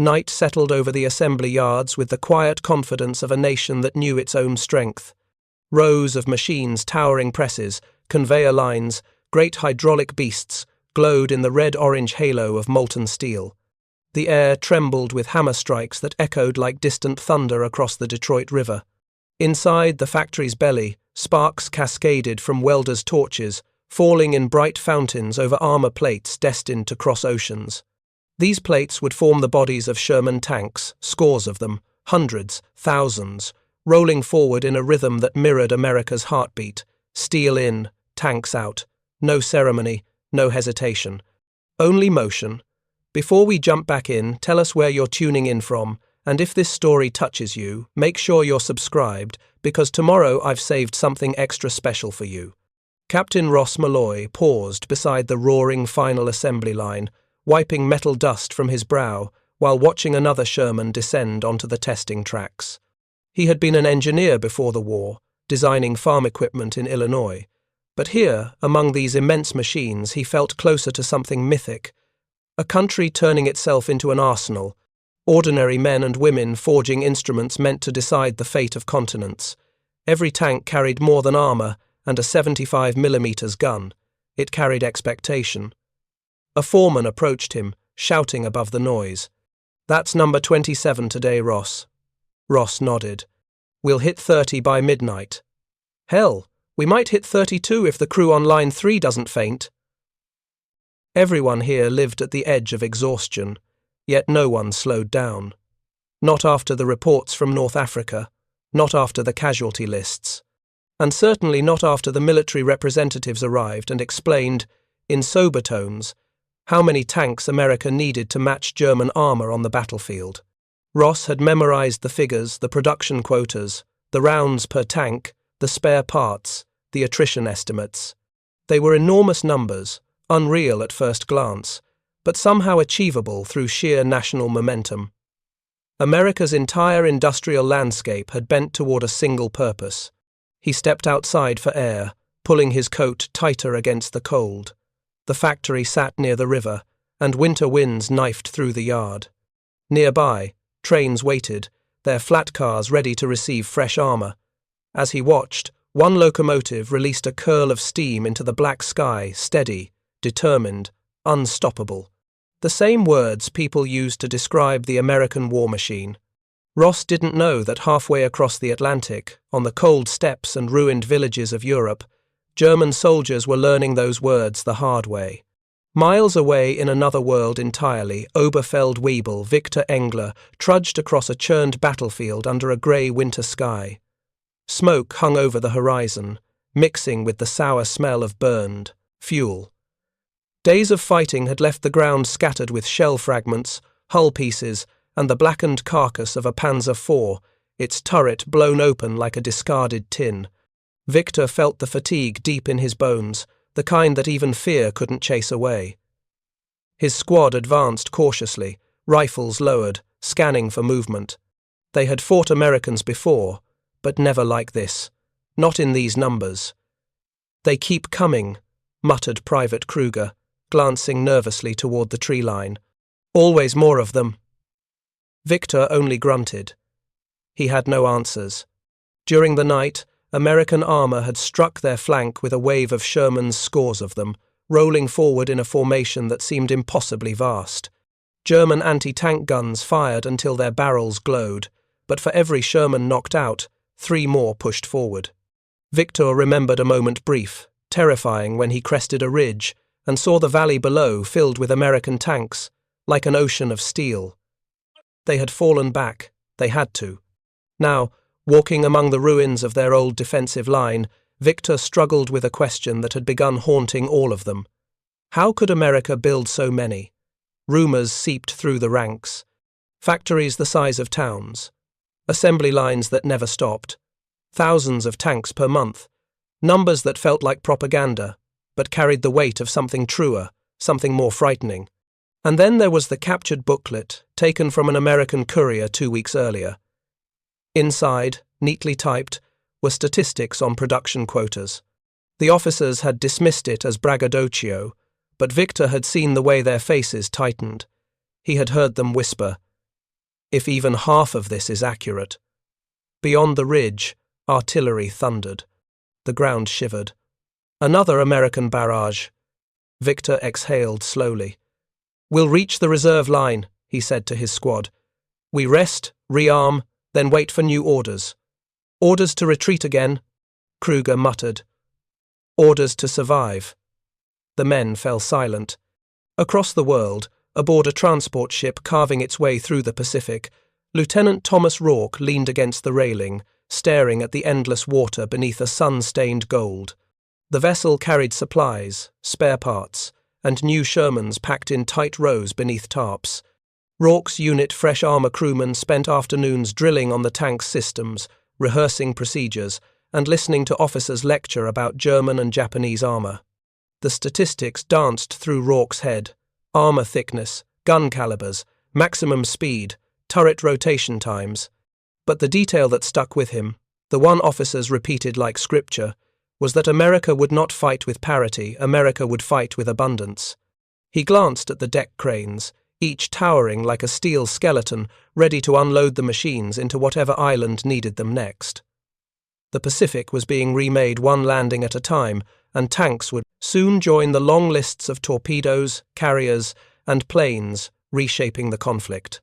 Night settled over the assembly yards with the quiet confidence of a nation that knew its own strength. Rows of machines, towering presses, conveyor lines, great hydraulic beasts, glowed in the red-orange halo of molten steel. The air trembled with hammer strikes that echoed like distant thunder across the Detroit River. Inside the factory's belly, sparks cascaded from welders' torches, falling in bright fountains over armor plates destined to cross oceans. These plates would form the bodies of Sherman tanks, scores of them, hundreds, thousands, rolling forward in a rhythm that mirrored America's heartbeat. Steel in, tanks out. No ceremony, no hesitation. Only motion. Before we jump back in, tell us where you're tuning in from, and if this story touches you, make sure you're subscribed, because tomorrow I've saved something extra special for you. Captain Ross Malloy paused beside the roaring final assembly line, wiping metal dust from his brow, while watching another Sherman descend onto the testing tracks. He had been an engineer before the war, designing farm equipment in Illinois, but here, among these immense machines, he felt closer to something mythic. A country turning itself into an arsenal, ordinary men and women forging instruments meant to decide the fate of continents. Every tank carried more than armor and a 75mm gun. It carried expectation. A foreman approached him, shouting above the noise. "That's number 27 today, Ross." Ross nodded. "We'll hit 30 by midnight." "Hell, we might hit 32 if the crew on line 3 doesn't faint." Everyone here lived at the edge of exhaustion, yet no one slowed down. Not after the reports from North Africa, not after the casualty lists, and certainly not after the military representatives arrived and explained, in sober tones, how many tanks America needed to match German armor on the battlefield. Ross had memorized the figures, the production quotas, the rounds per tank, the spare parts, the attrition estimates. They were enormous numbers, unreal at first glance, but somehow achievable through sheer national momentum. America's entire industrial landscape had bent toward a single purpose. He stepped outside for air, pulling his coat tighter against the cold. The factory sat near the river, and winter winds knifed through the yard. Nearby, trains waited, their flat cars ready to receive fresh armor. As he watched, one locomotive released a curl of steam into the black sky, steady, determined, unstoppable. The same words people used to describe the American war machine. Ross didn't know that halfway across the Atlantic, on the cold steppes and ruined villages of Europe, German soldiers were learning those words the hard way. Miles away in another world entirely, Oberfeld-Weibel Victor Engler trudged across a churned battlefield under a grey winter sky. Smoke hung over the horizon, mixing with the sour smell of burned fuel. Days of fighting had left the ground scattered with shell fragments, hull pieces, and the blackened carcass of a Panzer IV, its turret blown open like a discarded tin. Victor felt the fatigue deep in his bones, the kind that even fear couldn't chase away. His squad advanced cautiously, rifles lowered, scanning for movement. They had fought Americans before, but never like this, not in these numbers. "They keep coming," muttered Private Kruger, glancing nervously toward the tree line. "Always more of them." Victor only grunted. He had no answers. During the night, American armor had struck their flank with a wave of Sherman's, scores of them, rolling forward in a formation that seemed impossibly vast. German anti-tank guns fired until their barrels glowed, but for every Sherman knocked out, 3 more pushed forward. Victor remembered a moment brief, terrifying, when he crested a ridge and saw the valley below filled with American tanks, like an ocean of steel. They had fallen back. They had to. Now, walking among the ruins of their old defensive line, Victor struggled with a question that had begun haunting all of them. How could America build so many? Rumors seeped through the ranks. Factories the size of towns. Assembly lines that never stopped. Thousands of tanks per month. Numbers that felt like propaganda, but carried the weight of something truer, something more frightening. And then there was the captured booklet, taken from an American courier 2 weeks earlier. Inside, neatly typed, were statistics on production quotas. The officers had dismissed it as braggadocio, but Victor had seen the way their faces tightened. He had heard them whisper, if even half of this is accurate. Beyond the ridge, artillery thundered. The ground shivered. Another American barrage. Victor exhaled slowly. "We'll reach the reserve line," he said to his squad. "We rest, rearm, then wait for new orders." "Orders to retreat again," Kruger muttered. "Orders to survive." The men fell silent. Across the world, aboard a transport ship carving its way through the Pacific, Lieutenant Thomas Rourke leaned against the railing, staring at the endless water beneath a sun-stained gold. The vessel carried supplies, spare parts, and new Shermans packed in tight rows beneath tarps. Rourke's unit fresh armor crewmen spent afternoons drilling on the tank's systems, rehearsing procedures, and listening to officers lecture about German and Japanese armor. The statistics danced through Rourke's head: armor thickness, gun calibers, maximum speed, turret rotation times. But the detail that stuck with him, the one officers repeated like scripture, was that America would not fight with parity, America would fight with abundance. He glanced at the deck cranes, each towering like a steel skeleton, ready to unload the machines into whatever island needed them next. The Pacific was being remade one landing at a time, and tanks would soon join the long lists of torpedoes, carriers, and planes reshaping the conflict.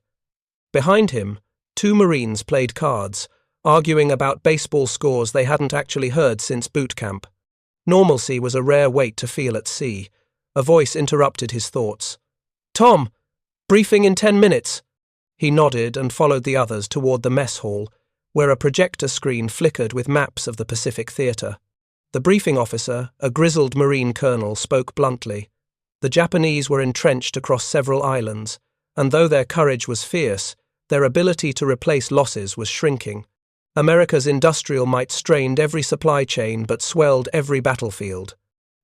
Behind him, two Marines played cards, arguing about baseball scores they hadn't actually heard since boot camp. Normalcy was a rare weight to feel at sea. A voice interrupted his thoughts. "Tom! Briefing in 10 minutes." He nodded and followed the others toward the mess hall, where a projector screen flickered with maps of the Pacific Theater. The briefing officer, a grizzled Marine colonel, spoke bluntly. The Japanese were entrenched across several islands, and though their courage was fierce, their ability to replace losses was shrinking. America's industrial might strained every supply chain but swelled every battlefield.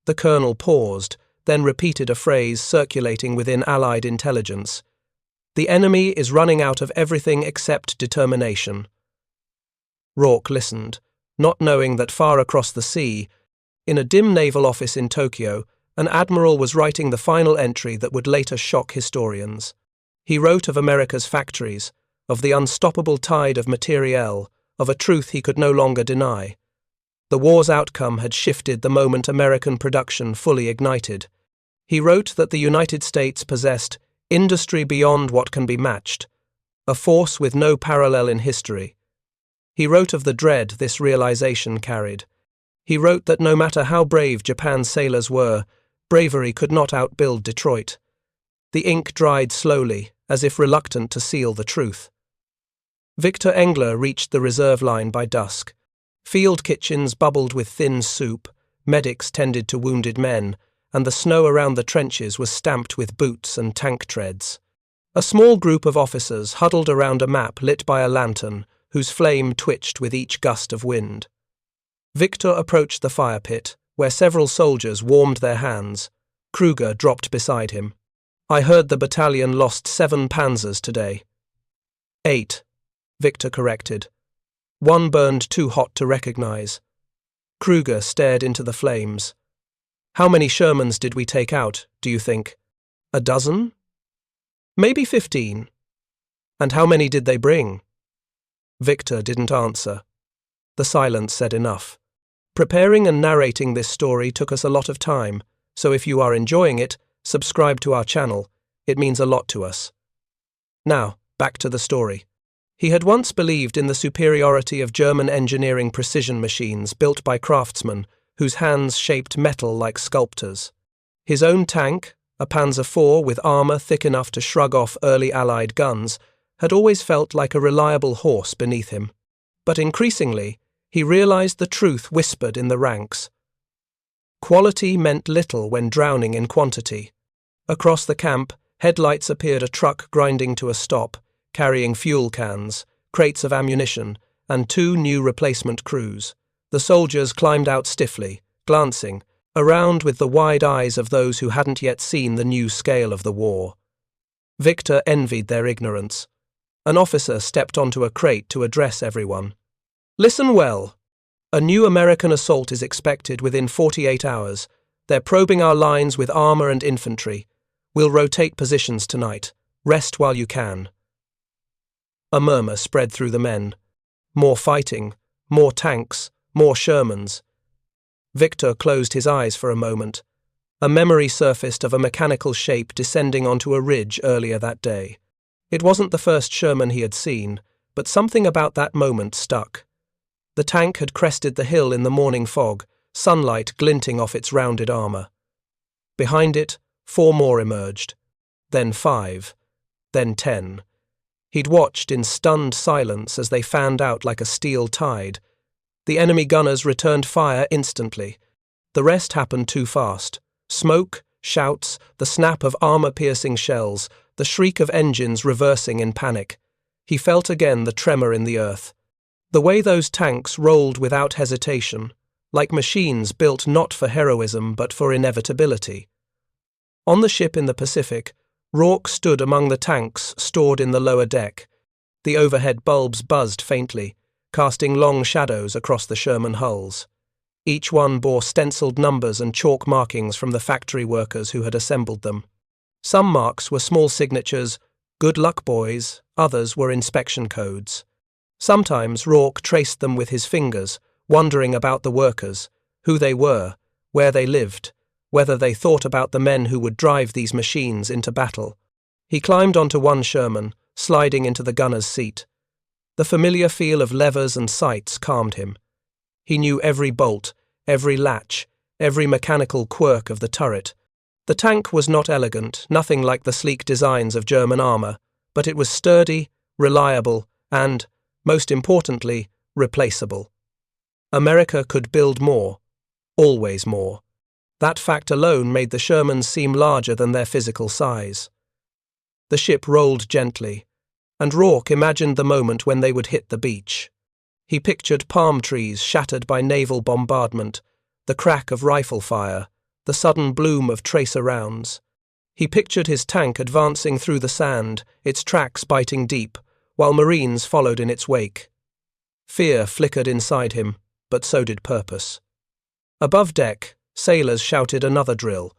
The colonel paused, then repeated a phrase circulating within Allied intelligence. "The enemy is running out of everything except determination." Rourke listened, not knowing that far across the sea, in a dim naval office in Tokyo, an admiral was writing the final entry that would later shock historians. He wrote of America's factories, of the unstoppable tide of materiel, of a truth he could no longer deny. The war's outcome had shifted the moment American production fully ignited. He wrote that the United States possessed industry beyond what can be matched, a force with no parallel in history. He wrote of the dread this realization carried. He wrote that no matter how brave Japan's sailors were, bravery could not outbuild Detroit. The ink dried slowly, as if reluctant to seal the truth. Victor Engler reached the reserve line by dusk. Field kitchens bubbled with thin soup, medics tended to wounded men, and the snow around the trenches was stamped with boots and tank treads. A small group of officers huddled around a map lit by a lantern, whose flame twitched with each gust of wind. Victor approached the fire pit, where several soldiers warmed their hands. Kruger dropped beside him. "I heard the battalion lost 7 panzers today." 8, Victor corrected. "One burned too hot to recognize." Kruger stared into the flames. "How many Shermans did we take out, do you think? A dozen? Maybe 15. And how many did they bring?" Victor didn't answer. The silence said enough. Preparing and narrating this story took us a lot of time, so if you are enjoying it, subscribe to our channel. It means a lot to us. Now, back to the story. He had once believed in the superiority of German engineering precision machines built by craftsmen whose hands shaped metal like sculptors. His own tank, a Panzer IV with armor thick enough to shrug off early Allied guns, had always felt like a reliable horse beneath him. But increasingly, he realized the truth whispered in the ranks. Quality meant little when drowning in quantity. Across the camp, headlights appeared a truck grinding to a stop, carrying fuel cans, crates of ammunition, and 2 new replacement crews. The soldiers climbed out stiffly, glancing, around with the wide eyes of those who hadn't yet seen the new scale of the war. Victor envied their ignorance. An officer stepped onto a crate to address everyone. "Listen well. A new American assault is expected within 48 hours. They're probing our lines with armor and infantry. We'll rotate positions tonight. Rest while you can." A murmur spread through the men. More fighting, more tanks, more Shermans. Victor closed his eyes for a moment. A memory surfaced of a mechanical shape descending onto a ridge earlier that day. It wasn't the first Sherman he had seen, but something about that moment stuck. The tank had crested the hill in the morning fog, sunlight glinting off its rounded armour. Behind it, 4 more emerged. Then 5. Then 10. He'd watched in stunned silence as they fanned out like a steel tide. The enemy gunners returned fire instantly. The rest happened too fast. Smoke, shouts, the snap of armour-piercing shells, the shriek of engines reversing in panic. He felt again the tremor in the earth. The way those tanks rolled without hesitation, like machines built not for heroism but for inevitability. On the ship in the Pacific, Rourke stood among the tanks stored in the lower deck. The overhead bulbs buzzed faintly, casting long shadows across the Sherman hulls. Each one bore stenciled numbers and chalk markings from the factory workers who had assembled them. Some marks were small signatures, "Good luck, boys," others were inspection codes. Sometimes Rourke traced them with his fingers, wondering about the workers, who they were, where they lived, whether they thought about the men who would drive these machines into battle. He climbed onto one Sherman, sliding into the gunner's seat. The familiar feel of levers and sights calmed him. He knew every bolt, every latch, every mechanical quirk of the turret. The tank was not elegant, nothing like the sleek designs of German armour, but it was sturdy, reliable, and, most importantly, replaceable. America could build more, always more. That fact alone made the Shermans seem larger than their physical size. The ship rolled gently, and Rourke imagined the moment when they would hit the beach. He pictured palm trees shattered by naval bombardment, the crack of rifle fire, the sudden bloom of tracer rounds. He pictured his tank advancing through the sand, its tracks biting deep, while Marines followed in its wake. Fear flickered inside him, but so did purpose. Above deck, sailors shouted another drill,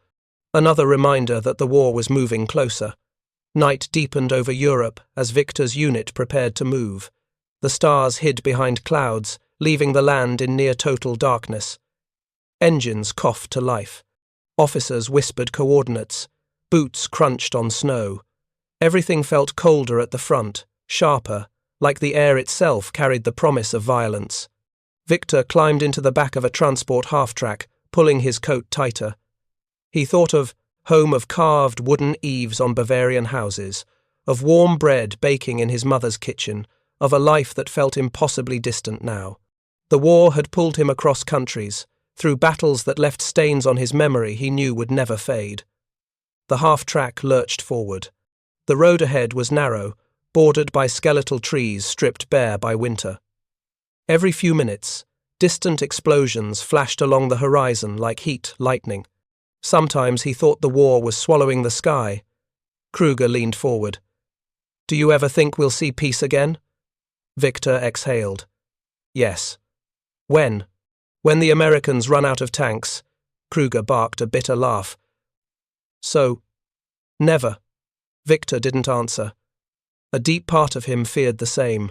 another reminder that the war was moving closer. Night deepened over Europe as Victor's unit prepared to move. The stars hid behind clouds, leaving the land in near-total darkness. Engines coughed to life. Officers whispered coordinates. Boots crunched on snow. Everything felt colder at the front, sharper, like the air itself carried the promise of violence. Victor climbed into the back of a transport half-track, pulling his coat tighter. He thought of home of carved wooden eaves on Bavarian houses, of warm bread baking in his mother's kitchen, of a life that felt impossibly distant now. The war had pulled him across countries, through battles that left stains on his memory he knew would never fade. The half-track lurched forward. The road ahead was narrow, bordered by skeletal trees stripped bare by winter. Every few minutes, distant explosions flashed along the horizon like heat lightning. Sometimes he thought the war was swallowing the sky. Kruger leaned forward. "Do you ever think we'll see peace again?" Victor exhaled. "Yes." "When?" "When the Americans run out of tanks." Kruger barked a bitter laugh. "So, never." Victor didn't answer. A deep part of him feared the same.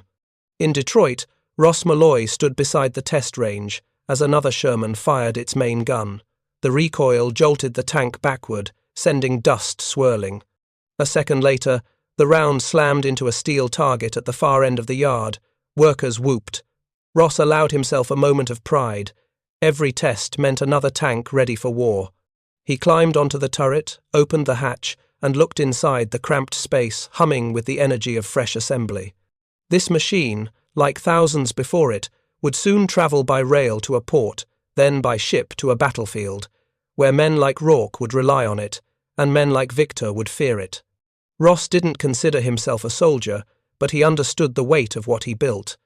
In Detroit, Ross Malloy stood beside the test range as another Sherman fired its main gun. The recoil jolted the tank backward, sending dust swirling. A second later, the round slammed into a steel target at the far end of the yard. Workers whooped. Ross allowed himself a moment of pride. Every test meant another tank ready for war. He climbed onto the turret, opened the hatch, and looked inside the cramped space, humming with the energy of fresh assembly. This machine, like thousands before it, would soon travel by rail to a port, then by ship to a battlefield, where men like Rourke would rely on it, and men like Victor would fear it. Ross didn't consider himself a soldier, but he understood the weight of what he built.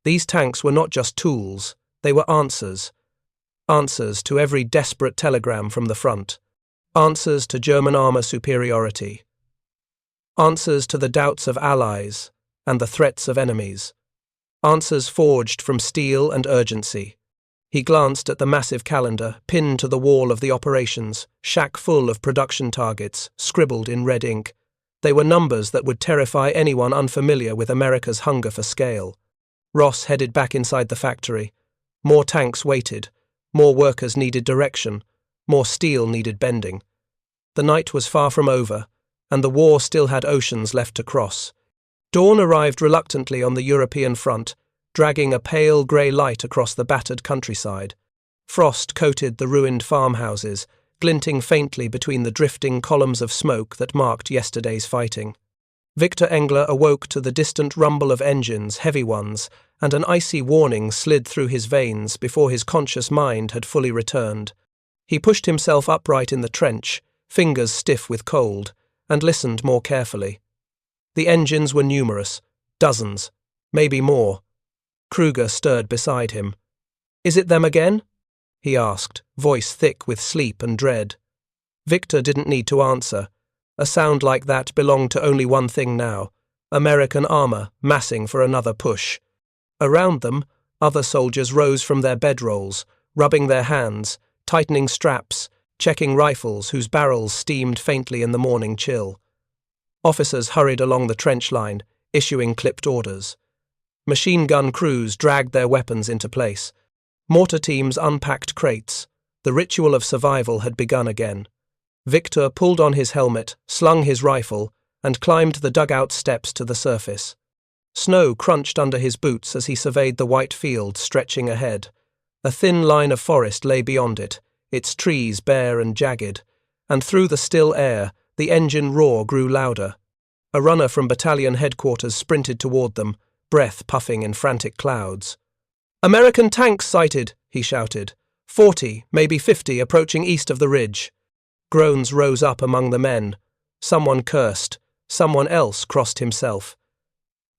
These tanks were not just tools, they were answers. Answers to every desperate telegram from the front. Answers to German armour superiority. Answers to the doubts of allies and the threats of enemies. Answers forged from steel and urgency. He glanced at the massive calendar, pinned to the wall of the operations, shack full of production targets, scribbled in red ink. They were numbers that would terrify anyone unfamiliar with America's hunger for scale. Ross headed back inside the factory. More tanks waited. More workers needed direction. More steel needed bending. The night was far from over, and the war still had oceans left to cross. Dawn arrived reluctantly on the European front, dragging a pale grey light across the battered countryside. Frost coated the ruined farmhouses, glinting faintly between the drifting columns of smoke that marked yesterday's fighting. Victor Engler awoke to the distant rumble of engines, heavy ones, and an icy warning slid through his veins before his conscious mind had fully returned. He pushed himself upright in the trench, fingers stiff with cold, and listened more carefully. The engines were numerous, dozens, maybe more. Kruger stirred beside him. "Is it them again?" he asked, voice thick with sleep and dread. Victor didn't need to answer. A sound like that belonged to only one thing now: American armor massing for another push. Around them, other soldiers rose from their bedrolls, rubbing their hands, tightening straps, checking rifles whose barrels steamed faintly in the morning chill. Officers hurried along the trench line, issuing clipped orders. Machine gun crews dragged their weapons into place. Mortar teams unpacked crates. The ritual of survival had begun again. Victor pulled on his helmet, slung his rifle, and climbed the dugout steps to the surface. Snow crunched under his boots as he surveyed the white field stretching ahead. A thin line of forest lay beyond it, its trees bare and jagged, and through the still air, the engine roar grew louder. A runner from battalion headquarters sprinted toward them, breath puffing in frantic clouds. "American tanks sighted," he shouted. 40, maybe 50, approaching east of the ridge. Groans rose up among the men. Someone cursed. Someone else crossed himself.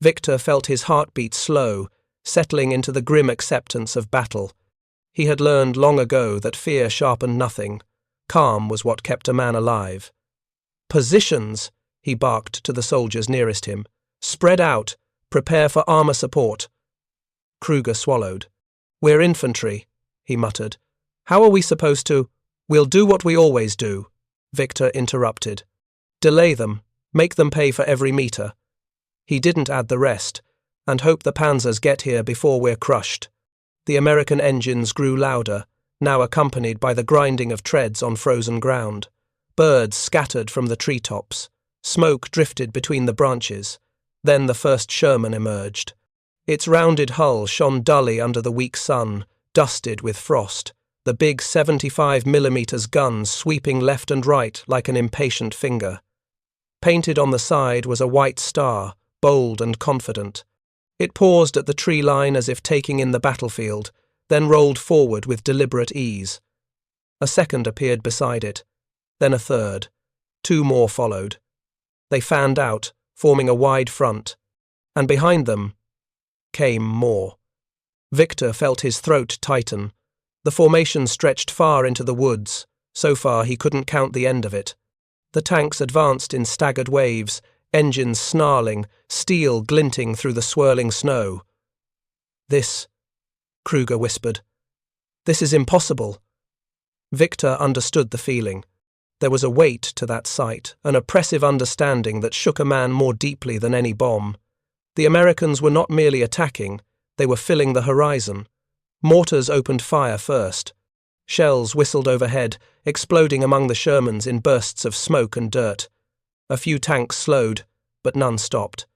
Victor felt his heartbeat slow, settling into the grim acceptance of battle. He had learned long ago that fear sharpened nothing. Calm was what kept a man alive. "Positions," he barked to the soldiers nearest him. "Spread out. Prepare for armor support." Kruger swallowed. "We're infantry," he muttered. "How are we supposed to—" "We'll do what we always do," Victor interrupted. "Delay them. Make them pay for every meter." He didn't add the rest, "and hope the panzers get here before we're crushed." The American engines grew louder, now accompanied by the grinding of treads on frozen ground. Birds scattered from the treetops. Smoke drifted between the branches. Then the first Sherman emerged. Its rounded hull shone dully under the weak sun, dusted with frost, the big 75mm guns sweeping left and right like an impatient finger. Painted on the side was a white star, bold and confident. It paused at the tree line as if taking in the battlefield, then rolled forward with deliberate ease. A second appeared beside it, then a third. 2 more followed. They fanned out, forming a wide front, and behind them came more. Victor felt his throat tighten. The formation stretched far into the woods. So far he couldn't count the end of it. The tanks advanced in staggered waves, engines snarling, steel glinting through the swirling snow. "This," Kruger whispered. "This is impossible." Victor understood the feeling. There was a weight to that sight, an oppressive understanding that shook a man more deeply than any bomb. The Americans were not merely attacking, they were filling the horizon. Mortars opened fire first. Shells whistled overhead, exploding among the Shermans in bursts of smoke and dirt. A few tanks slowed, but none stopped.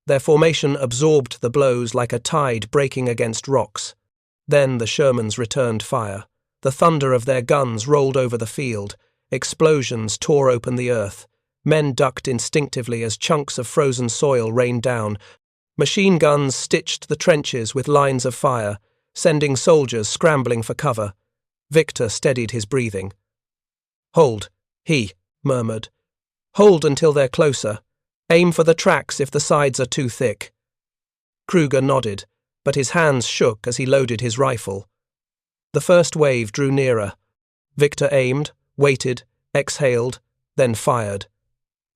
Their formation absorbed the blows like a tide breaking against rocks. Then the Shermans returned fire. The thunder of their guns rolled over the field. Explosions tore open the earth. Men ducked instinctively as chunks of frozen soil rained down. Machine guns stitched the trenches with lines of fire, sending soldiers scrambling for cover. Victor steadied his breathing. "Hold," he murmured. "Hold until they're closer. Aim for the tracks if the sides are too thick." Kruger nodded, but his hands shook as he loaded his rifle. The first wave drew nearer. Victor aimed, waited, exhaled, then fired.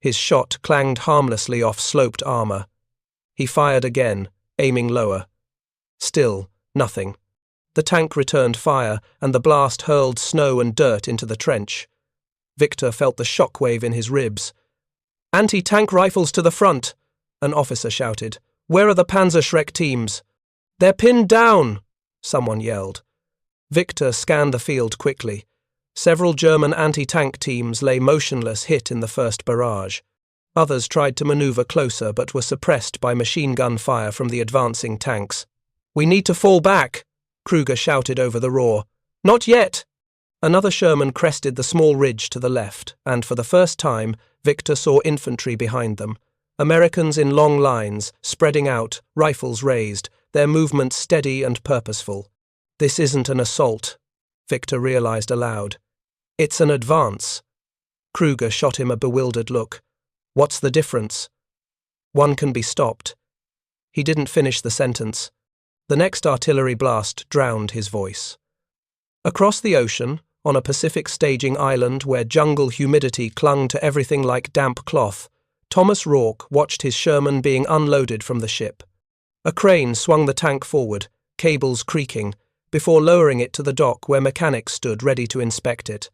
His shot clanged harmlessly off sloped armor. He fired again, aiming lower. Still, nothing. The tank returned fire, and the blast hurled snow and dirt into the trench. Victor felt the shockwave in his ribs. Anti-tank rifles to the front, an officer shouted. Where are the Panzerschreck teams? They're pinned down, someone yelled. Victor scanned the field quickly. Several German anti-tank teams lay motionless, hit in the first barrage. Others tried to maneuver closer but were suppressed by machine gun fire from the advancing tanks. We need to fall back, Kruger shouted over the roar. Not yet! Another Sherman crested the small ridge to the left, and for the first time, Victor saw infantry behind them. Americans in long lines, spreading out, rifles raised, their movements steady and purposeful. This isn't an assault, Victor realized aloud. It's an advance. Kruger shot him a bewildered look. What's the difference? One can be stopped. He didn't finish the sentence. The next artillery blast drowned his voice. Across the ocean, on a Pacific staging island where jungle humidity clung to everything like damp cloth, Thomas Rourke watched his Sherman being unloaded from the ship. A crane swung the tank forward, cables creaking, before lowering it to the dock where mechanics stood ready to inspect it.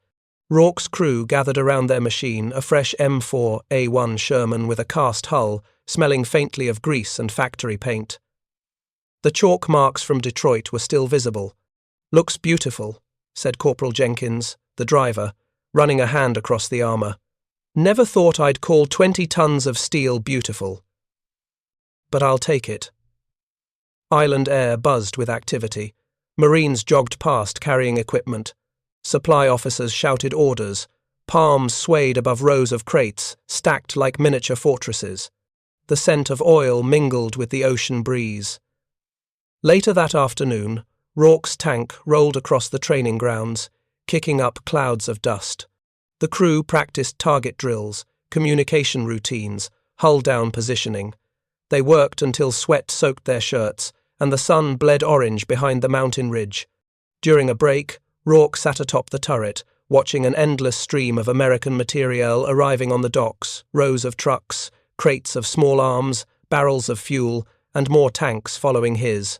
Rourke's crew gathered around their machine, a fresh M4A1 Sherman with a cast hull, smelling faintly of grease and factory paint. The chalk marks from Detroit were still visible. Looks beautiful, said Corporal Jenkins, the driver, running a hand across the armour. Never thought I'd call 20 tons of steel beautiful. But I'll take it. Island air buzzed with activity. Marines jogged past carrying equipment. Supply officers shouted orders. Palms swayed above rows of crates, stacked like miniature fortresses. The scent of oil mingled with the ocean breeze. Later that afternoon, Rourke's tank rolled across the training grounds, kicking up clouds of dust. The crew practiced target drills, communication routines, hull-down positioning. They worked until sweat soaked their shirts, and the sun bled orange behind the mountain ridge. During a break, Rourke sat atop the turret, watching an endless stream of American materiel arriving on the docks, rows of trucks, crates of small arms, barrels of fuel, and more tanks following his.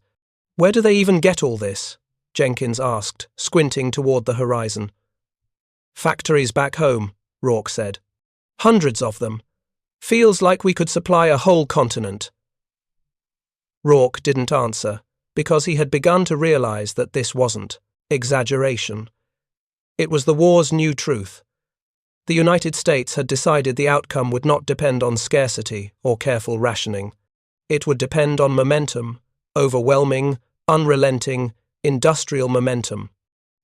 Where do they even get all this? Jenkins asked, squinting toward the horizon. Factories back home, Rourke said. Hundreds of them. Feels like we could supply a whole continent. Rourke didn't answer, because he had begun to realize that this wasn't exaggeration. It was the war's new truth. The United States had decided the outcome would not depend on scarcity or careful rationing. It would depend on momentum, overwhelming, unrelenting, industrial momentum.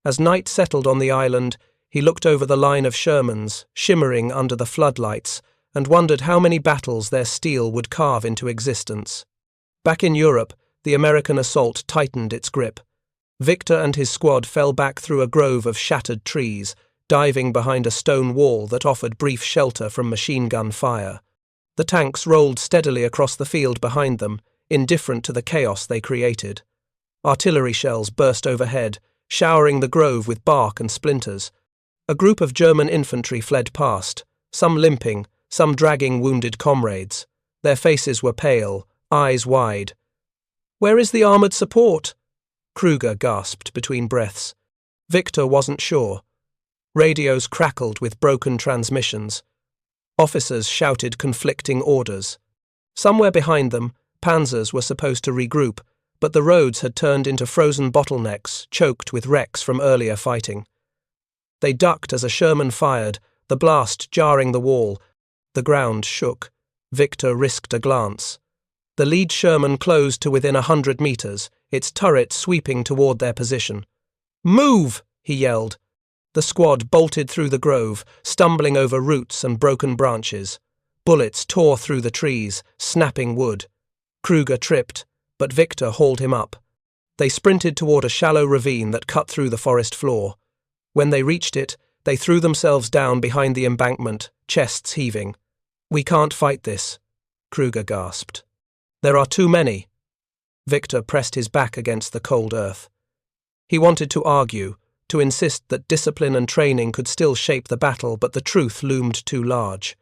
As night settled on the island, he looked over the line of Shermans, shimmering under the floodlights, and wondered how many battles their steel would carve into existence. Back in Europe, the American assault tightened its grip. Victor and his squad fell back through a grove of shattered trees, diving behind a stone wall that offered brief shelter from machine gun fire. The tanks rolled steadily across the field behind them, indifferent to the chaos they created. Artillery shells burst overhead, showering the grove with bark and splinters. A group of German infantry fled past, some limping, some dragging wounded comrades. Their faces were pale, eyes wide. "Where is the armoured support?" Kruger gasped between breaths. Victor wasn't sure. Radios crackled with broken transmissions. Officers shouted conflicting orders. Somewhere behind them, panzers were supposed to regroup, but the roads had turned into frozen bottlenecks, choked with wrecks from earlier fighting. They ducked as a Sherman fired, the blast jarring the wall. The ground shook. Victor risked a glance. The lead Sherman closed to within 100 meters, its turret sweeping toward their position. "Move!" he yelled. The squad bolted through the grove, stumbling over roots and broken branches. Bullets tore through the trees, snapping wood. Kruger tripped, but Victor hauled him up. They sprinted toward a shallow ravine that cut through the forest floor. When they reached it, they threw themselves down behind the embankment, chests heaving. "We can't fight this," Kruger gasped. "There are too many." Victor pressed his back against the cold earth. He wanted to argue, to insist that discipline and training could still shape the battle, but the truth loomed too large.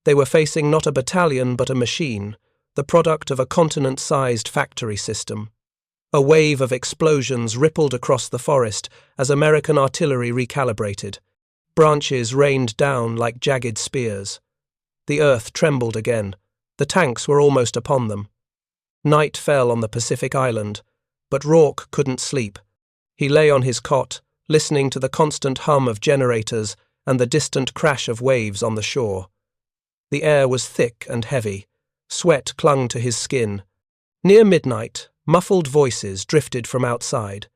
They were facing not a battalion but a machine, the product of a continent-sized factory system. A wave of explosions rippled across the forest as American artillery recalibrated. Branches rained down like jagged spears. The earth trembled again. The tanks were almost upon them. Night fell on the Pacific island, but Rourke couldn't sleep. He lay on his cot, listening to the constant hum of generators and the distant crash of waves on the shore. The air was thick and heavy. Sweat clung to his skin. Near midnight, muffled voices drifted from outside.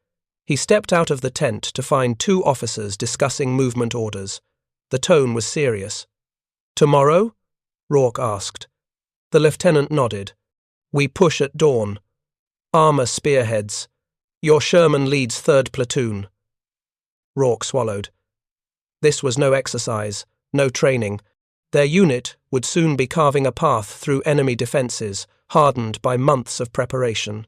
He stepped out of the tent to find two officers discussing movement orders. The tone was serious. "Tomorrow?" Rourke asked. The lieutenant nodded. "We push at dawn. Armour spearheads. Your Sherman leads 3rd Platoon." Rourke swallowed. This was no exercise, no training. Their unit would soon be carving a path through enemy defences, hardened by months of preparation.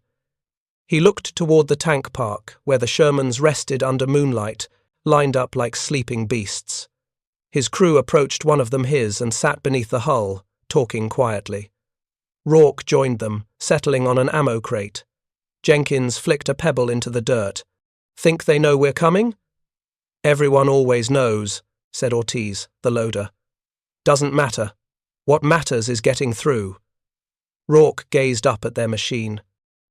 He looked toward the tank park, where the Shermans rested under moonlight, lined up like sleeping beasts. His crew approached one of them and sat beneath the hull, talking quietly. Rourke joined them, settling on an ammo crate. Jenkins flicked a pebble into the dirt. "Think they know we're coming?" "Everyone always knows," said Ortiz, the loader. "Doesn't matter. What matters is getting through." Rourke gazed up at their machine.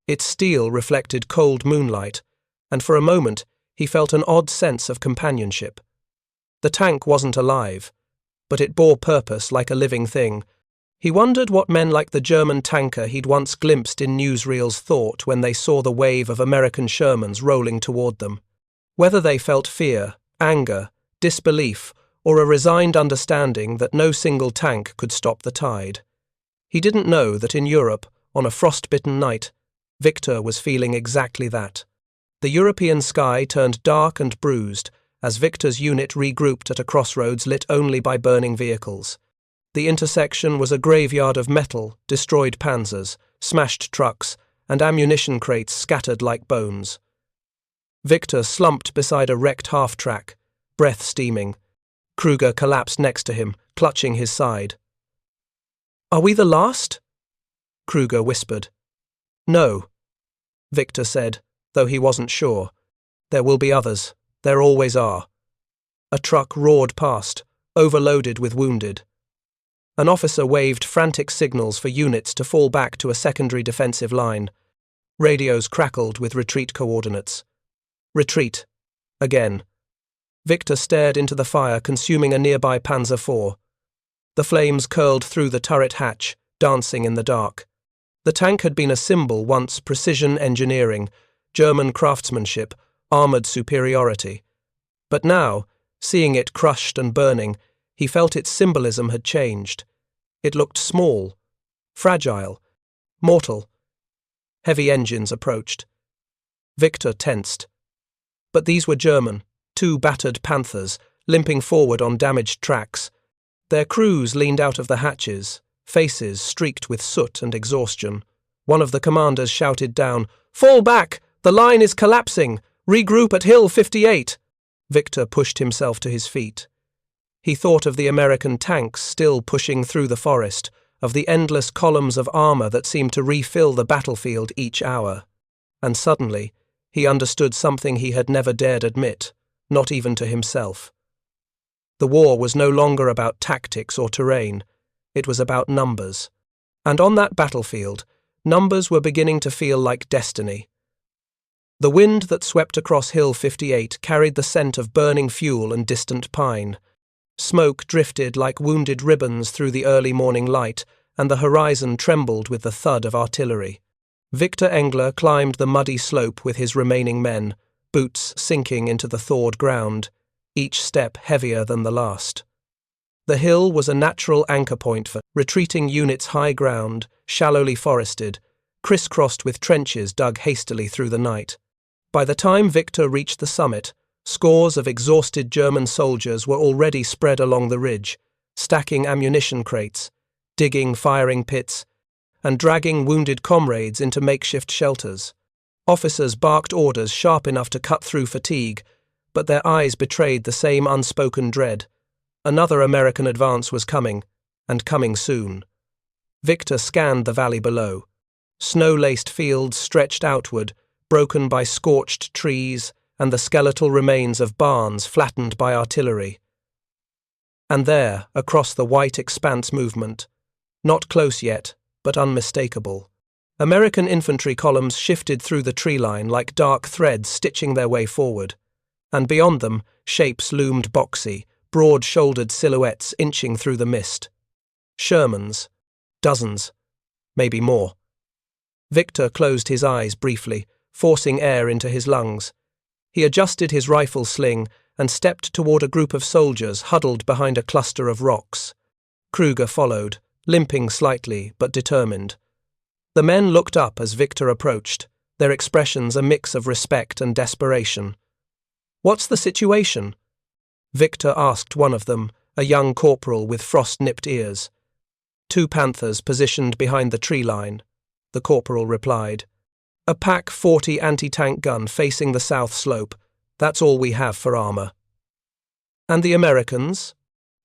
Its steel reflected cold moonlight, and for a moment he felt an odd sense of companionship. The tank wasn't alive, but it bore purpose like a living thing. He wondered what men like the German tanker he'd once glimpsed in newsreels thought when they saw the wave of American Shermans rolling toward them. Whether they felt fear, anger, disbelief, or a resigned understanding that no single tank could stop the tide. He didn't know that in Europe, on a frost-bitten night, Victor was feeling exactly that. The European sky turned dark and bruised as Victor's unit regrouped at a crossroads lit only by burning vehicles. The intersection was a graveyard of metal, destroyed panzers, smashed trucks, and ammunition crates scattered like bones. Victor slumped beside a wrecked half-track, breath steaming. Kruger collapsed next to him, clutching his side. "Are we the last?" Kruger whispered. "No," Victor said, though he wasn't sure. "There will be others. There always are." A truck roared past, overloaded with wounded. An officer waved frantic signals for units to fall back to a secondary defensive line. Radios crackled with retreat coordinates. Retreat. Again. Victor stared into the fire consuming a nearby Panzer IV. The flames curled through the turret hatch, dancing in the dark. The tank had been a symbol once: precision engineering, German craftsmanship, armoured superiority. But now, seeing it crushed and burning, he felt its symbolism had changed. It looked small, fragile, mortal. Heavy engines approached. Victor tensed. But these were German, 2 battered Panthers, limping forward on damaged tracks. Their crews leaned out of the hatches, faces streaked with soot and exhaustion. One of the commanders shouted down, "Fall back! The line is collapsing! Regroup at Hill 58! Victor pushed himself to his feet. He thought of the American tanks still pushing through the forest, of the endless columns of armour that seemed to refill the battlefield each hour. And suddenly, he understood something he had never dared admit, not even to himself. The war was no longer about tactics or terrain. It was about numbers. And on that battlefield, numbers were beginning to feel like destiny. The wind that swept across Hill 58 carried the scent of burning fuel and distant pine. Smoke drifted like wounded ribbons through the early morning light, and the horizon trembled with the thud of artillery. Victor Engler climbed the muddy slope with his remaining men, boots sinking into the thawed ground, each step heavier than the last. The hill was a natural anchor point for retreating units, high ground, shallowly forested, crisscrossed with trenches dug hastily through the night. By the time Victor reached the summit, scores of exhausted German soldiers were already spread along the ridge, stacking ammunition crates, digging firing pits, and dragging wounded comrades into makeshift shelters. Officers barked orders sharp enough to cut through fatigue, but their eyes betrayed the same unspoken dread. Another American advance was coming, and coming soon. Victor scanned the valley below. Snow-laced fields stretched outward, broken by scorched trees and the skeletal remains of barns flattened by artillery. And there, across the white expanse movement, not close yet, but unmistakable, American infantry columns shifted through the tree line like dark threads stitching their way forward, and beyond them, shapes loomed boxy, broad-shouldered silhouettes inching through the mist. Shermans. Dozens. Maybe more. Victor closed his eyes briefly, forcing air into his lungs. He adjusted his rifle sling and stepped toward a group of soldiers huddled behind a cluster of rocks. Kruger followed, limping slightly but determined. The men looked up as Victor approached, their expressions a mix of respect and desperation. "What's the situation?" Victor asked one of them, a young corporal with frost-nipped ears. "Two panthers positioned behind the tree line," the corporal replied. "A Pak 40 anti-tank gun facing the south slope. That's all we have for armor." "And the Americans?"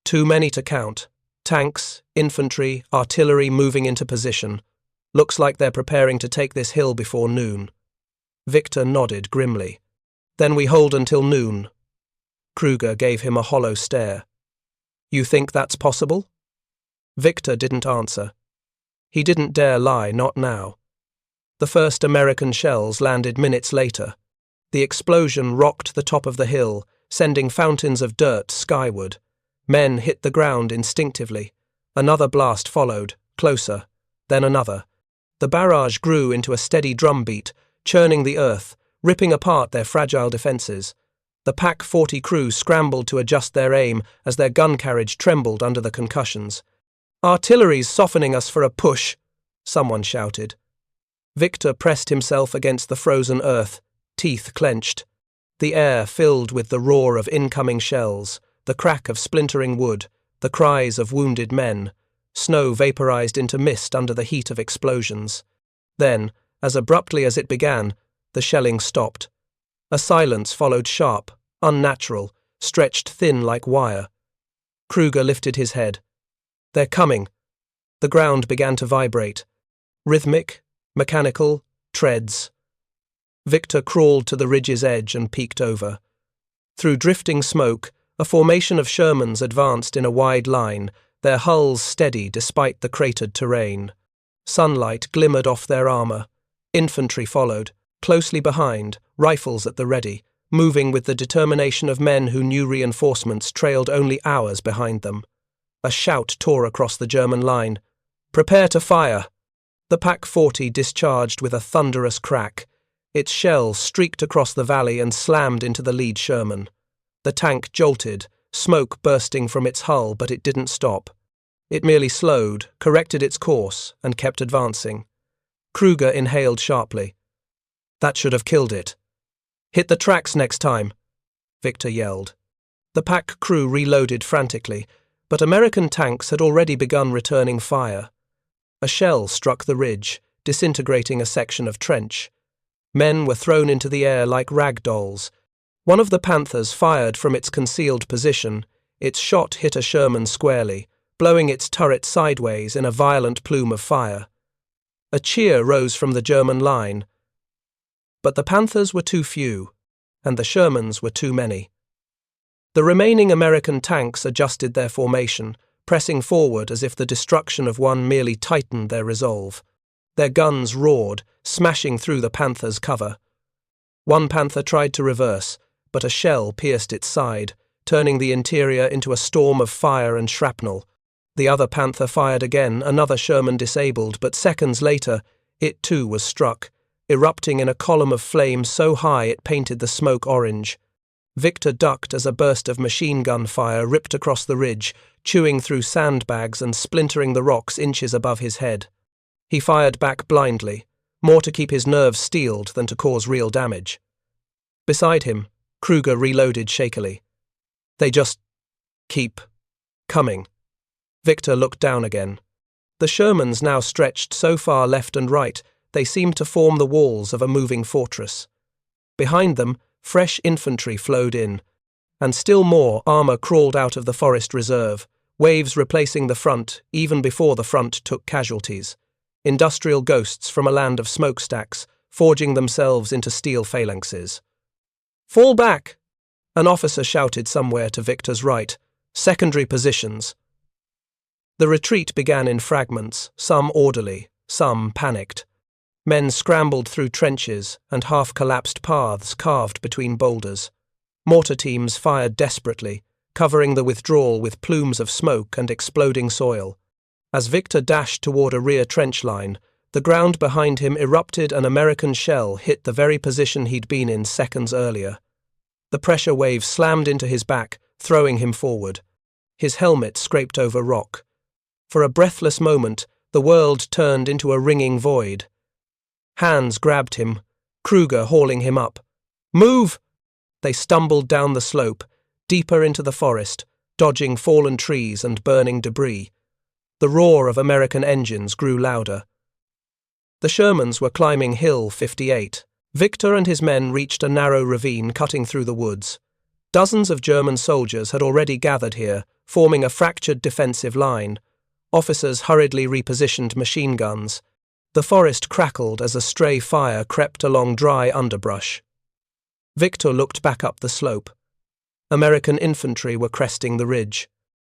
"Too many to count. Tanks, infantry, artillery moving into position. Looks like they're preparing to take this hill before noon." Victor nodded grimly. "Then we hold until noon." Kruger gave him a hollow stare. "You think that's possible?" Victor didn't answer. He didn't dare lie, not now. The first American shells landed minutes later. The explosion rocked the top of the hill, sending fountains of dirt skyward. Men hit the ground instinctively. Another blast followed, closer, then another. The barrage grew into a steady drumbeat, churning the earth, ripping apart their fragile defences. The Pak 40 crew scrambled to adjust their aim as their gun carriage trembled under the concussions. "Artillery's softening us for a push," someone shouted. Victor pressed himself against the frozen earth, teeth clenched. The air filled with the roar of incoming shells, the crack of splintering wood, the cries of wounded men. Snow vaporized into mist under the heat of explosions. Then, as abruptly as it began, the shelling stopped. A silence followed sharp, unnatural, stretched thin like wire. Kruger lifted his head. "They're coming." The ground began to vibrate. Rhythmic, mechanical, treads. Victor crawled to the ridge's edge and peeked over. Through drifting smoke, a formation of Shermans advanced in a wide line, their hulls steady despite the cratered terrain. Sunlight glimmered off their armor. Infantry followed, closely behind, rifles at the ready, moving with the determination of men who knew reinforcements trailed only hours behind them. A shout tore across the German line. "Prepare to fire!" The Pak 40 discharged with a thunderous crack. Its shell streaked across the valley and slammed into the lead Sherman. The tank jolted, smoke bursting from its hull, but it didn't stop. It merely slowed, corrected its course, and kept advancing. Kruger inhaled sharply. "That should have killed it." "Hit the tracks next time," Victor yelled. The Pak crew reloaded frantically, but American tanks had already begun returning fire. A shell struck the ridge, disintegrating a section of trench. Men were thrown into the air like rag dolls. One of the Panthers fired from its concealed position. Its shot hit a Sherman squarely, blowing its turret sideways in a violent plume of fire. A cheer rose from the German line. But the Panthers were too few, and the Shermans were too many. The remaining American tanks adjusted their formation, pressing forward as if the destruction of one merely tightened their resolve. Their guns roared, smashing through the Panther's cover. One Panther tried to reverse, but a shell pierced its side, turning the interior into a storm of fire and shrapnel. The other Panther fired again, another Sherman disabled, but seconds later, it too was struck, erupting in a column of flame so high it painted the smoke orange. Victor ducked as a burst of machine gun fire ripped across the ridge, chewing through sandbags and splintering the rocks inches above his head. He fired back blindly, more to keep his nerves steeled than to cause real damage. Beside him, Kruger reloaded shakily. "They just keep coming." Victor looked down again. The Shermans now stretched so far left and right, they seemed to form the walls of a moving fortress. Behind them, fresh infantry flowed in, and still more armor crawled out of the forest reserve, waves replacing the front even before the front took casualties. Industrial ghosts from a land of smokestacks, forging themselves into steel phalanxes. "Fall back!" An officer shouted somewhere to Victor's right. Secondary positions. The retreat began in fragments, some orderly, some panicked. Men scrambled through trenches and half-collapsed paths carved between boulders. Mortar teams fired desperately, covering the withdrawal with plumes of smoke and exploding soil. As Victor dashed toward a rear trench line, the ground behind him erupted. An American shell hit the very position he'd been in seconds earlier. The pressure wave slammed into his back, throwing him forward. His helmet scraped over rock. For a breathless moment, the world turned into a ringing void. Hands grabbed him, Kruger hauling him up. "Move!" They stumbled down the slope, deeper into the forest, dodging fallen trees and burning debris. The roar of American engines grew louder. The Shermans were climbing Hill 58. Victor and his men reached a narrow ravine cutting through the woods. Dozens of German soldiers had already gathered here, forming a fractured defensive line. Officers hurriedly repositioned machine guns. The forest crackled as a stray fire crept along dry underbrush. Victor looked back up the slope. American infantry were cresting the ridge.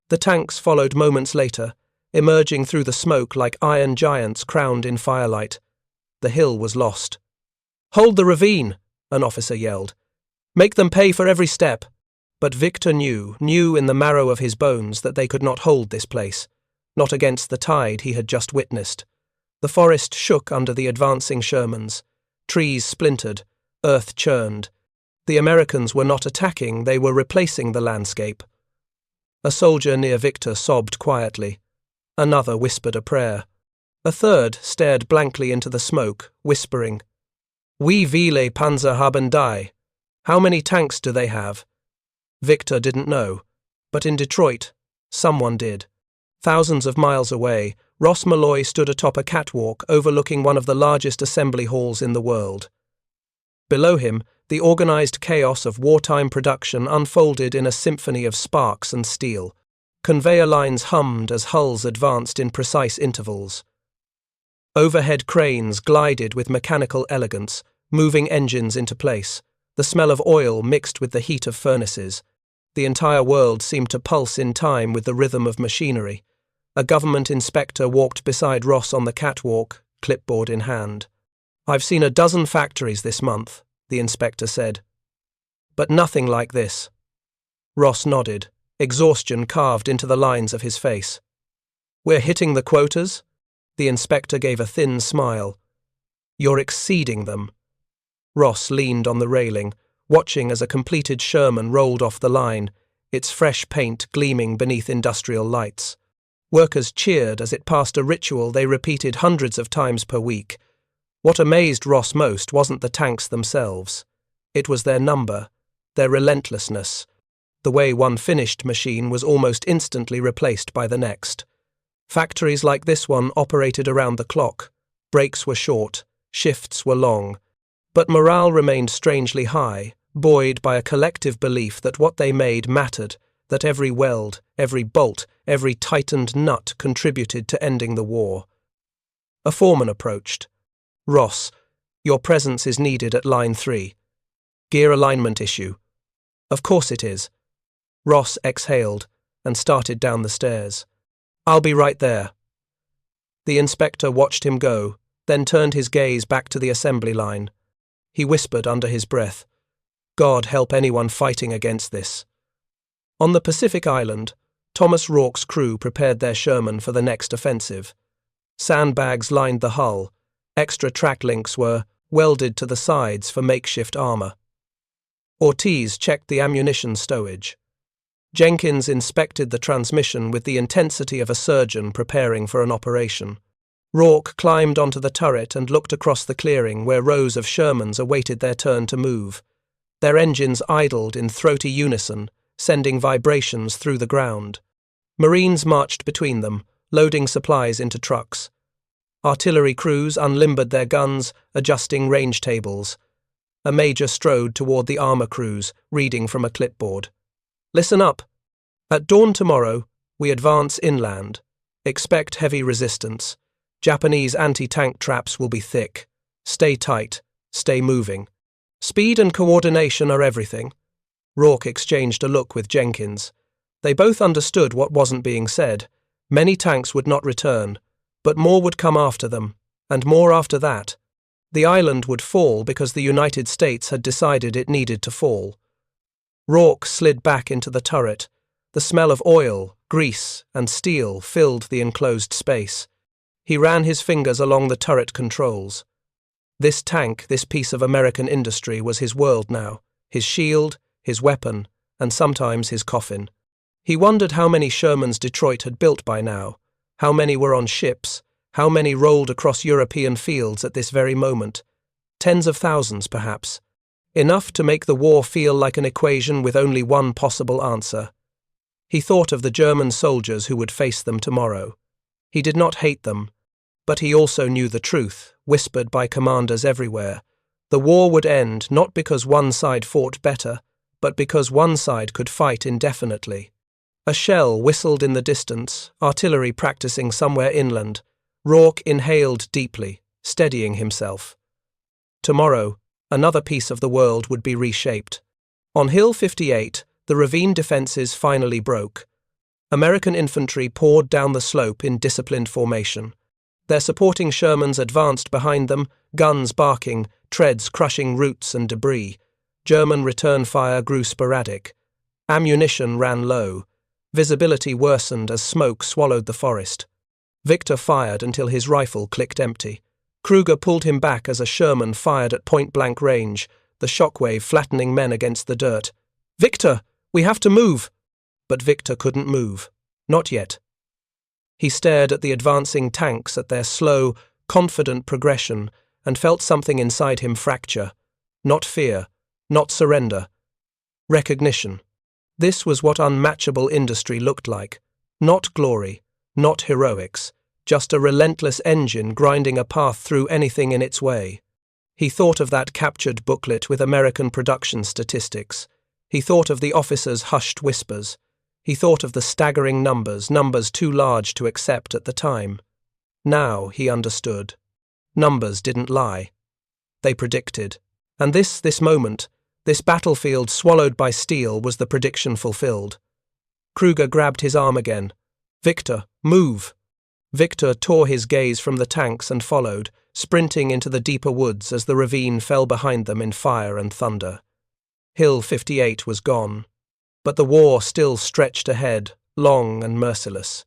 The tanks followed moments later, emerging through the smoke like iron giants crowned in firelight. The hill was lost. "Hold the ravine," an officer yelled. "Make them pay for every step." But Victor knew in the marrow of his bones that they could not hold this place, not against the tide he had just witnessed. The forest shook under the advancing Shermans. Trees splintered, earth churned. The Americans were not attacking, they were replacing the landscape. A soldier near Victor sobbed quietly. Another whispered a prayer. A third stared blankly into the smoke, whispering, "Wie viele Panzer haben die? How many tanks do they have?" Victor didn't know, but in Detroit, someone did. Thousands of miles away, Ross Malloy stood atop a catwalk overlooking one of the largest assembly halls in the world. Below him, the organized chaos of wartime production unfolded in a symphony of sparks and steel. Conveyor lines hummed as hulls advanced in precise intervals. Overhead cranes glided with mechanical elegance, moving engines into place. The smell of oil mixed with the heat of furnaces. The entire world seemed to pulse in time with the rhythm of machinery. A government inspector walked beside Ross on the catwalk, clipboard in hand. "I've seen a dozen factories this month," the inspector said. "But nothing like this." Ross nodded, exhaustion carved into the lines of his face. "We're hitting the quotas?" The inspector gave a thin smile. "You're exceeding them." Ross leaned on the railing, watching as a completed Sherman rolled off the line, its fresh paint gleaming beneath industrial lights. Workers cheered as it passed a ritual they repeated hundreds of times per week. What amazed Ross most wasn't the tanks themselves. It was their number, their relentlessness. The way one finished machine was almost instantly replaced by the next. Factories like this one operated around the clock. Breaks were short, shifts were long. But morale remained strangely high, buoyed by a collective belief that what they made mattered, that every weld, every bolt, every tightened nut contributed to ending the war. A foreman approached. "Ross, your presence is needed at line 3. Gear alignment issue." "Of course it is." Ross exhaled and started down the stairs. "I'll be right there." The inspector watched him go, then turned his gaze back to the assembly line. He whispered under his breath, "God help anyone fighting against this." On the Pacific Island, Thomas Rorke's crew prepared their Sherman for the next offensive. Sandbags lined the hull. Extra track links were welded to the sides for makeshift armor. Ortiz checked the ammunition stowage. Jenkins inspected the transmission with the intensity of a surgeon preparing for an operation. Rourke climbed onto the turret and looked across the clearing where rows of Shermans awaited their turn to move. Their engines idled in throaty unison, sending vibrations through the ground. Marines marched between them, loading supplies into trucks. Artillery crews unlimbered their guns, adjusting range tables. A major strode toward the armor crews, reading from a clipboard. "Listen up. At dawn tomorrow, we advance inland. Expect heavy resistance. Japanese anti-tank traps will be thick. Stay tight. Stay moving. Speed and coordination are everything." Rourke exchanged a look with Jenkins. They both understood what wasn't being said. Many tanks would not return, but more would come after them, and more after that. The island would fall because the United States had decided it needed to fall. Rourke slid back into the turret. The smell of oil, grease, and steel filled the enclosed space. He ran his fingers along the turret controls. This tank, this piece of American industry, was his world now, his shield, his weapon, and sometimes his coffin. He wondered how many Shermans Detroit had built by now, how many were on ships, how many rolled across European fields at this very moment. Tens of thousands, perhaps. Enough to make the war feel like an equation with only one possible answer. He thought of the German soldiers who would face them tomorrow. He did not hate them, but he also knew the truth, whispered by commanders everywhere. The war would end not because one side fought better, but because one side could fight indefinitely. A shell whistled in the distance, artillery practicing somewhere inland. Rourke inhaled deeply, steadying himself. Tomorrow, another piece of the world would be reshaped. On Hill 58, the ravine defenses finally broke. American infantry poured down the slope in disciplined formation. Their supporting Shermans advanced behind them, guns barking, treads crushing roots and debris. German return fire grew sporadic. Ammunition ran low. Visibility worsened as smoke swallowed the forest. Victor fired until his rifle clicked empty. Kruger pulled him back as a Sherman fired at point-blank range, the shockwave flattening men against the dirt. "Victor, we have to move!" But Victor couldn't move. Not yet. He stared at the advancing tanks, at their slow, confident progression, and felt something inside him fracture. Not fear, not surrender. Recognition. This was what unmatchable industry looked like. Not glory, not heroics, just a relentless engine grinding a path through anything in its way. He thought of that captured booklet with American production statistics. He thought of the officers' hushed whispers. He thought of the staggering numbers too large to accept at the time. Now he understood. Numbers didn't lie. They predicted. And this moment, this battlefield swallowed by steel, was the prediction fulfilled. Kruger grabbed his arm again. "Victor, move!" Victor tore his gaze from the tanks and followed, sprinting into the deeper woods as the ravine fell behind them in fire and thunder. Hill 58 was gone, but the war still stretched ahead, long and merciless.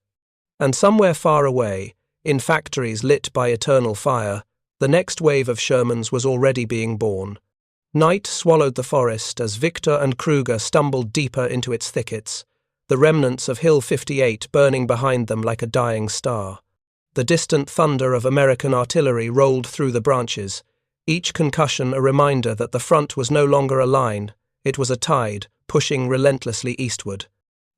And somewhere far away, in factories lit by eternal fire, the next wave of Shermans was already being born. Night swallowed the forest as Victor and Kruger stumbled deeper into its thickets, the remnants of Hill 58 burning behind them like a dying star. The distant thunder of American artillery rolled through the branches, each concussion a reminder that the front was no longer a line, it was a tide, pushing relentlessly eastward.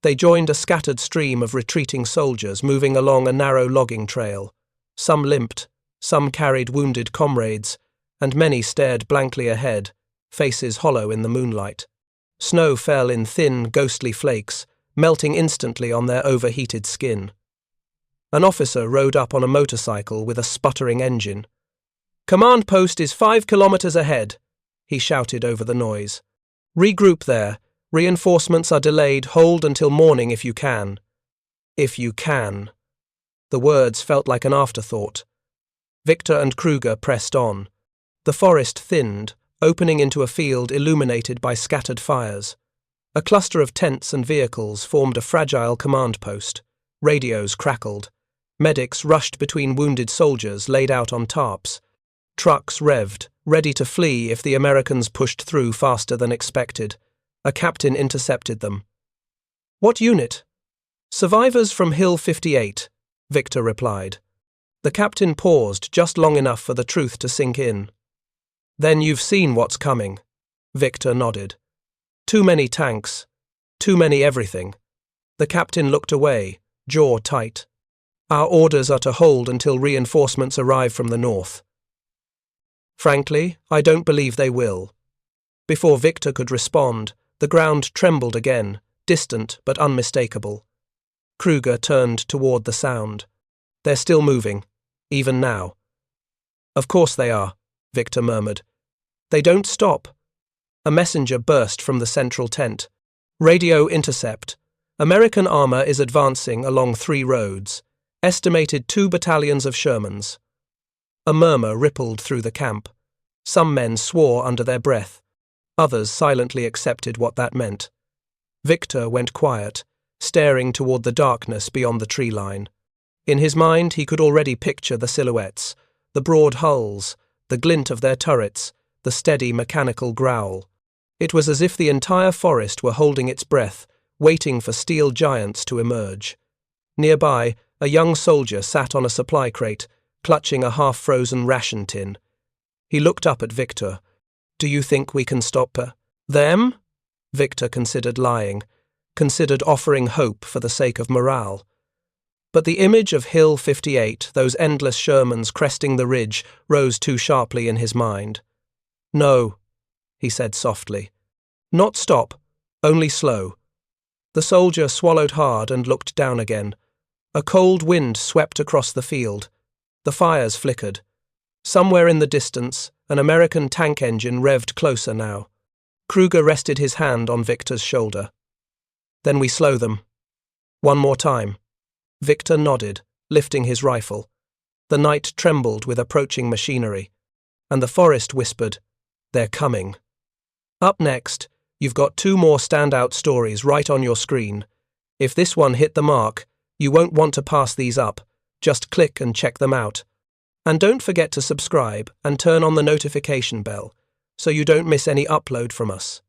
They joined a scattered stream of retreating soldiers moving along a narrow logging trail. Some limped, some carried wounded comrades, and many stared blankly ahead, faces hollow in the moonlight. Snow fell in thin, ghostly flakes, melting instantly on their overheated skin. An officer rode up on a motorcycle with a sputtering engine. "Command post is 5 kilometers ahead," he shouted over the noise. "Regroup there. Reinforcements are delayed. Hold until morning if you can." If you can. The words felt like an afterthought. Victor and Kruger pressed on. The forest thinned, opening into a field illuminated by scattered fires. A cluster of tents and vehicles formed a fragile command post. Radios crackled. Medics rushed between wounded soldiers laid out on tarps. Trucks revved, ready to flee if the Americans pushed through faster than expected. A captain intercepted them. "What unit?" "Survivors from Hill 58, Victor replied. The captain paused just long enough for the truth to sink in. "Then you've seen what's coming," Victor nodded. "Too many tanks. Too many everything." The captain looked away, jaw tight. "Our orders are to hold until reinforcements arrive from the north." "Frankly, I don't believe they will." Before Victor could respond, the ground trembled again, distant but unmistakable. Kruger turned toward the sound. "They're still moving, even now." "Of course they are," Victor murmured. "They don't stop." A messenger burst from the central tent. "Radio intercept. American armor is advancing along 3 roads, estimated 2 battalions of Shermans. A murmur rippled through the camp. Some men swore under their breath. Others silently accepted what that meant. Victor went quiet, staring toward the darkness beyond the tree line. In his mind he could already picture the silhouettes, the broad hulls, the glint of their turrets, the steady mechanical growl. It was as if the entire forest were holding its breath, waiting for steel giants to emerge. Nearby, a young soldier sat on a supply crate, clutching a half-frozen ration tin. He looked up at Victor. "Do you think we can stop them?" Victor considered lying, considered offering hope for the sake of morale. But the image of Hill 58, those endless Shermans cresting the ridge, rose too sharply in his mind. "No," he said softly. "Not stop, only slow." The soldier swallowed hard and looked down again. A cold wind swept across the field. The fires flickered. Somewhere in the distance, an American tank engine revved closer now. Kruger rested his hand on Victor's shoulder. "Then we slow them. One more time." Victor nodded, lifting his rifle. The night trembled with approaching machinery, and the forest whispered, "They're coming." Up next, you've got 2 more standout stories right on your screen. If this one hit the mark, you won't want to pass these up. Just click and check them out. And don't forget to subscribe and turn on the notification bell so you don't miss any upload from us.